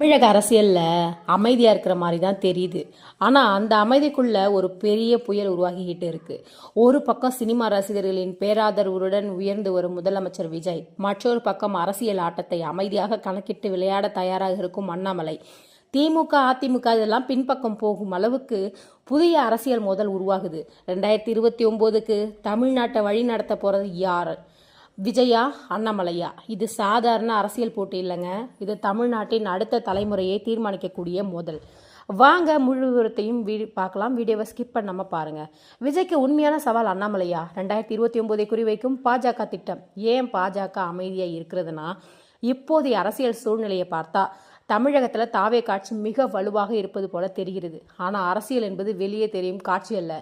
தமிழக அரசியலில் அமைதியாக இருக்கிற மாதிரி தான் தெரியுது. ஆனால் அந்த அமைதிக்குள்ள ஒரு பெரிய புயல் உருவாகிக்கிட்டு இருக்கு. ஒரு பக்கம் சினிமா ரசிகர்களின் பேராதரவுடன் உயர்ந்து வரும் முதலமைச்சர் விஜய், மற்றொரு பக்கம் அரசியல் ஆட்டத்தை அமைதியாக கணக்கிட்டு விளையாட தயாராக இருக்கும் அண்ணாமலை. திமுக, அதிமுக இதெல்லாம் பின்பக்கம் போகும் அளவுக்கு புதிய அரசியல் மோதல் உருவாகுது. 2029க்கு தமிழ்நாட்டை வழி நடத்த போறது யார்? விஜயா, அண்ணாமலையா? இது சாதாரண அரசியல் போட்டி இல்லைங்க. இது தமிழ்நாட்டின் அடுத்த தலைமுறையை தீர்மானிக்கக்கூடிய மோதல். வாங்க முழு விவரத்தையும் பார்க்கலாம். வீடியோவை ஸ்கிப் பண்ணாமல் பாருங்க. விஜய்க்கு உண்மையான சவால் அண்ணாமலையா? 2029 குறிவைக்கும் பாஜக திட்டம். ஏன் பாஜக அமைதியாக இருக்கிறதுனா, இப்போதைய அரசியல் சூழ்நிலையை பார்த்தா தமிழகத்தில் தாவே காட்சி மிக வலுவாக இருப்பது போல தெரிகிறது. ஆனால் அரசியல் என்பது வெளியே தெரியும் காட்சி அல்ல,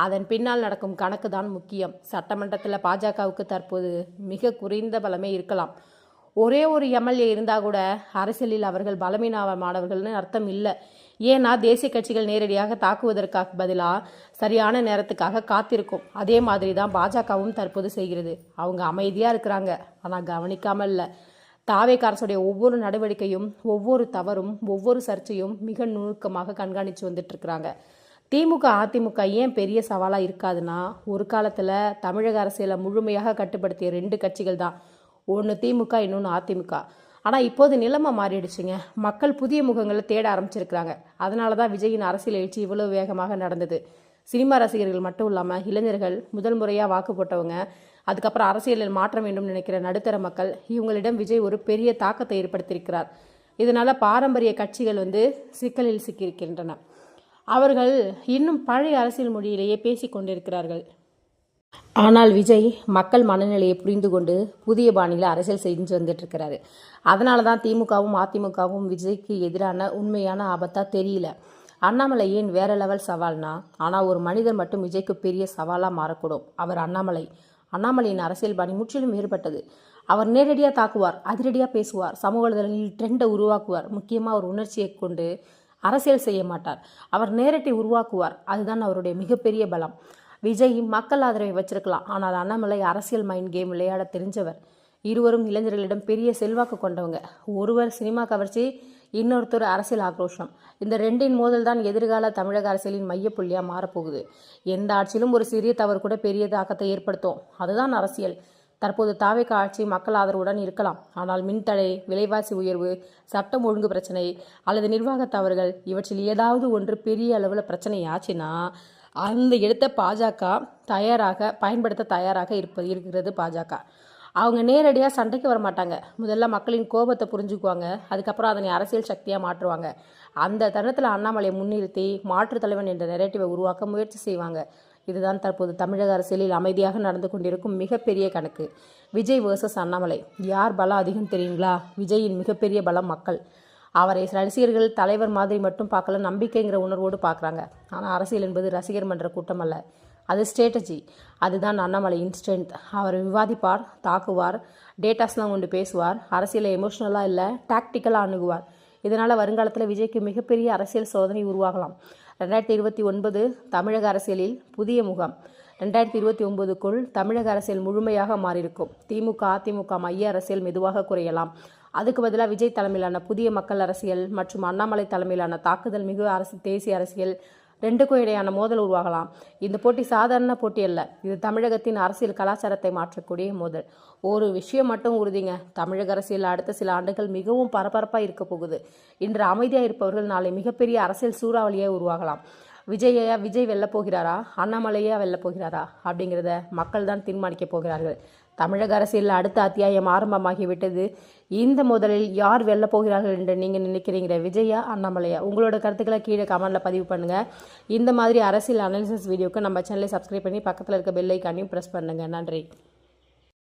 அதன் பின்னால் நடக்கும் கணக்கு தான் முக்கியம். சட்டமன்றத்தில் பாஜகவுக்கு தற்போது மிக குறைந்த பலமே இருக்கலாம். ஒரே ஒரு எம்எல்ஏ இருந்தால் கூட அரசியலில் அவர்கள் பலவீனமானவர்கள்னு அர்த்தம் இல்லை. ஏன்னா தேசிய கட்சிகள் நேரடியாக தாக்குவதற்காக பதிலாக சரியான நேரத்துக்காக காத்திருக்கும். அதே மாதிரி தான் பாஜகவும் தற்போது செய்கிறது. அவங்க அமைதியாக இருக்கிறாங்க, ஆனால் கவனிக்காமல் இல்லை. தாவேக அரசுடைய ஒவ்வொரு நடவடிக்கையும், ஒவ்வொரு தவறும், ஒவ்வொரு சர்ச்சையும் மிக நுணுக்கமாக கண்காணித்து வந்துட்டு இருக்கிறாங்க. திமுக, அதிமுக ஏன் பெரிய சவாலாக இருக்காதுன்னா, ஒரு காலத்தில் தமிழக அரசியலை முழுமையாக கட்டுப்படுத்திய 2 கட்சிகள் தான். ஒன்று திமுக, இன்னொன்று அதிமுக. ஆனால் இப்போது நிலைமை மாறிடுச்சுங்க. மக்கள் புதிய முகங்களை தேட ஆரம்பிச்சிருக்கிறாங்க. அதனால தான் விஜயின் அரசியல் எழுச்சி இவ்வளவு வேகமாக நடந்தது. சினிமா ரசிகர்கள் மட்டும் இல்லாமல் இளைஞர்கள், முதல் முறையாக வாக்கு போட்டவங்க, அதுக்கப்புறம் அரசியலில் மாற்றம் வேண்டும் நினைக்கிற நடுத்தர மக்கள், இவங்களிடம் விஜய் ஒரு பெரிய தாக்கத்தை ஏற்படுத்தியிருக்கிறார். இதனால் பாரம்பரிய கட்சிகள் சிக்கலில் சிக்கியிருக்கின்றன. அவர்கள் இன்னும் பழைய அரசியல் மொழியிலேயே பேசி கொண்டிருக்கிறார்கள். ஆனால் விஜய் மக்கள் மனநிலையை புரிந்து கொண்டு புதிய பாணியில் அரசியல் செஞ்சு வந்துட்டு இருக்கிறாரு. அதனால தான் திமுகவும் அதிமுகவும் விஜய்க்கு எதிரான உண்மையான ஆபத்தா தெரியல. அண்ணாமலை ஏன் வேற லெவல் சவால்னா, ஆனால் ஒரு மனிதர் மட்டும் விஜய்க்கு பெரிய சவாலாக மாறக்கூடும். அவர் அண்ணாமலை. அண்ணாமலையின் அரசியல் பாணி முற்றிலும் வேறுபட்டது. அவர் நேரடியாக தாக்குவார், அதிரடியாக பேசுவார், சமூக வலைதளங்களில் ட்ரெண்டை உருவாக்குவார். முக்கியமாக அவர் உணர்ச்சியை கொண்டு அரசியல் செய்ய மாட்டார், அவர் நேரத்தை உருவாக்குவார். அதுதான் அவருடைய மிகப்பெரிய பலம். விஜய் மக்கள் ஆதரவை வச்சிருக்கலாம், ஆனால் அண்ணாமலை அரசியல் மைண்ட் கேம் விளையாட தெரிஞ்சவர். இருவரும் இளைஞர்களிடம் பெரிய செல்வாக்கு கொண்டவங்க. ஒருவர் சினிமா கவர்ச்சி, இன்னொருத்தர் அரசியல் ஆக்ரோஷம். இந்த 2இன் மோதல் தான் எதிர்கால தமிழக அரசியலின் மையப்புள்ளியாக மாறப்போகுது. எந்த ஆட்சியிலும் ஒரு சிறிய தவறு கூட பெரிய தாக்கத்தை ஏற்படுத்தும். அதுதான் அரசியல். தற்போது தாவேக ஆட்சி மக்கள் ஆதரவுடன் இருக்கலாம், ஆனால் மின்தடை, விலைவாசி உயர்வு, சட்டம் ஒழுங்கு பிரச்சனை அல்லது நிர்வாக தவறுகள், இவற்றில் ஏதாவது ஒன்று பெரிய அளவில் பிரச்சனை ஆச்சுன்னா அந்த இடத்தை பயன்படுத்த தயாராக இருக்கிறது பாஜக. அவங்க நேரடியாக சண்டைக்கு வர மாட்டாங்க. முதல்ல மக்களின் கோபத்தை புரிஞ்சுக்குவாங்க, அதுக்கப்புறம் அதனை அரசியல் சக்தியாக மாற்றுவாங்க. அந்த தருணத்தில் அண்ணாமலையை முன்னிறுத்தி மாற்றுத் தலைவன் என்ற நெரேட்டிவை உருவாக்க முயற்சி செய்வாங்க. இதுதான் தற்போது தமிழக அரசியலில் அமைதியாக நடந்து கொண்டிருக்கும் மிகப்பெரிய கணக்கு. விஜய் வர்சஸ் அண்ணாமலை, யார் பலம் அதிகம் தெரியுங்களா? விஜயின் மிகப்பெரிய பலம் மக்கள். அவரை ரசிகர்கள் தலைவர் மாதிரி மட்டும் பார்க்கல, நம்பிக்கைங்கிற உணர்வோடு பார்க்குறாங்க. ஆனால் அரசியல் என்பது ரசிகர் மன்ற கூட்டம் அல்ல, அது ஸ்ட்ராட்டஜி. அதுதான் அண்ணாமலையின் ஸ்ட்ரென்த். அவர் விவாதிப்பார், தாக்குவார், டேட்டாஸ்லாம் கொண்டு பேசுவார், அரசியலை எமோஷ்னலாக இல்லை டாக்டிக்கலாக அணுகுவார். இதனால் வருங்காலத்தில் விஜய்க்கு மிகப்பெரிய அரசியல் சோதனை உருவாகலாம். 2029 தமிழக அரசியலில் புதிய முகம். 2029க்குள் தமிழக அரசியல் முழுமையாக மாறியிருக்கும். திமுக, அதிமுக மைய அரசியல் மெதுவாக குறையலாம். அதுக்கு பதிலாக விஜய் தலைமையிலான புதிய மக்கள் அரசியல் மற்றும் அண்ணாமலை தலைமையிலான தாக்குதல் மிகு தேசிய அரசியல் 2க்கும் இடையான மோதல் உருவாகலாம். இந்த போட்டி சாதாரண போட்டி அல்ல, இது தமிழகத்தின் அரசியல் கலாச்சாரத்தை மாற்றக்கூடிய மோதல். ஒரு விஷயம் மட்டும் உறுதிங்க, தமிழக அரசியல் அடுத்த சில ஆண்டுகள் மிகவும் பரபரப்பாக இருக்க போகுது. இன்று அமைதியாக இருப்பவர்கள் நாளை மிகப்பெரிய அரசியல் சூறாவளியாக உருவாகலாம். விஜய் வெல்லப் போகிறாரா, அண்ணாமலையா வெல்லப் போகிறாரா அப்படிங்கிறத மக்கள் தான் தீர்மானிக்க போகிறார்கள். தமிழக அரசியலில் அடுத்த அத்தியாயம் ஆரம்பமாகிவிட்டது. இந்த மோதலில் யார் வெல்லப் போகிறார்கள் என்று நீங்கள் நினைக்கிறீங்க? விஜயா, அண்ணாமலையா? உங்களோட கருத்துக்களை கீழே கமெண்ட்டில் பதிவு பண்ணுங்கள். இந்த மாதிரி அரசியல் அனாலிசிஸ் வீடியோக்கு நம்ம சேனலை சப்ஸ்கிரைப் பண்ணி பக்கத்தில் இருக்க பெல் ஐக்கானையும் ப்ரெஸ் பண்ணுங்கள். நன்றி.